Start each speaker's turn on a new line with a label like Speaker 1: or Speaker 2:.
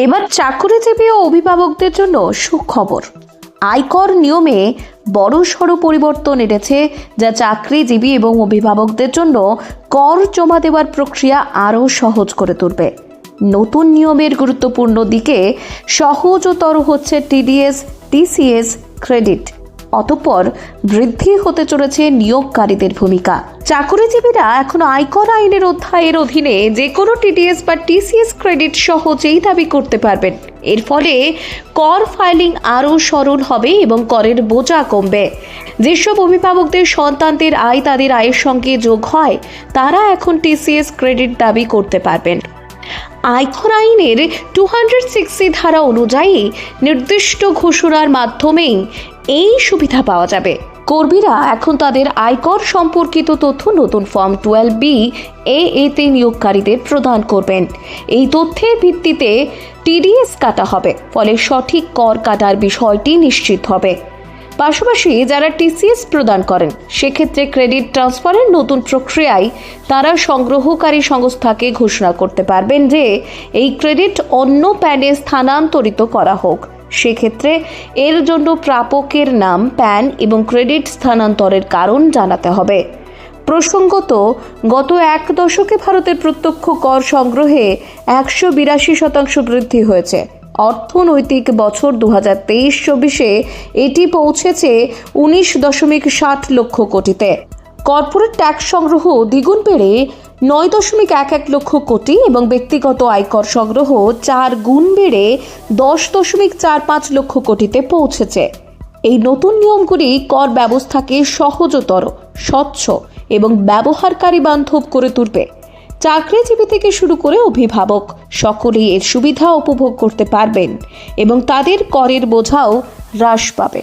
Speaker 1: এবার চাকরিজীবী ও অভিভাবকদের জন্য সুখবর। আয়কর নিয়মে বড়সড় পরিবর্তন এনেছে, যা চাকরিজীবী এবং অভিভাবকদের জন্য কর জমা দেওয়ার প্রক্রিয়া আরও সহজ করে তুলবে। নতুন নিয়মের গুরুত্বপূর্ণ দিকে সহজতর হচ্ছে টিডিএস, টিসিএস ক্রেডিট। অতঃপর বৃদ্ধি হতে চলেছে নিয়োগকারীদের ভূমিকা। চাকরিজীবীরা এখন আয়কর আইনের অধ্যায়ের অধীনে যে কোনো টিডিএস বা টিসিএস ক্রেডিট সহজেই দাবি করতে পারবেন। এর ফলে কর ফাইলিং আরও সরল হবে এবং করের বোঝা কমবে। যেসব অভিভাবকদের সন্তানদের আয় তাদের আয়ের সঙ্গে যোগ হয়, তারা এখন টিসিএস ক্রেডিট দাবি করতে পারবেন। আয়কর আইনের 260 ধারা অনুযায়ী নির্দিষ্ট ঘোষণার মাধ্যমেই এই সুবিধা পাওয়া যাবে। কর্মীরা এখন তাদের আয়কর সম্পর্কিত তথ্য নতুন ফর্ম 12B তে নিয়োগকারীদের প্রদান করবেন। এই তথ্যের ভিত্তিতে টিডিএস কাটা হবে, ফলে সঠিক কর কাটার বিষয়টি নিশ্চিত হবে। পাশাপাশি যারা টিসিএস প্রদান করেন, সেক্ষেত্রে ক্রেডিট ট্রান্সফারের নতুন প্রক্রিয়ায় তারা সংগ্রহকারী সংস্থাকে ঘোষণা করতে পারবেন যে এই ক্রেডিট অন্য প্যানে স্থানান্তরিত করা হোক। সেক্ষেত্রে এর জন্য প্রাপকের নাম, প্যান এবং ক্রেডিট স্থানান্তরের কারণ জানাতে হবে। প্রসঙ্গত, গত এক দশকে ভারতের প্রত্যক্ষ কর সংগ্রহে 182% বৃদ্ধি হয়েছে। অর্থনৈতিক বছর 2023-24-এ এটি পৌঁছেছে 19.60 লক্ষ কোটিতে। কর্পোরেট ট্যাক্স সংগ্রহ দ্বিগুণ বেড়ে 9.11 লক্ষ কোটি এবং ব্যক্তিগত আয়কর সংগ্রহ 4 গুণ বেড়ে 10.45 লক্ষ কোটিতে পৌঁছেছে। এই নতুন নিয়মগুলি কর ব্যবস্থাকে সহজতর, স্বচ্ছ এবং ব্যবহারকারী বান্ধব করে তুলবে। চাকরিজীবী থেকে শুরু করে অভিভাবক সকলেই এর সুবিধা উপভোগ করতে পারবেন এবং তাদের করের বোঝাও হ্রাস পাবে।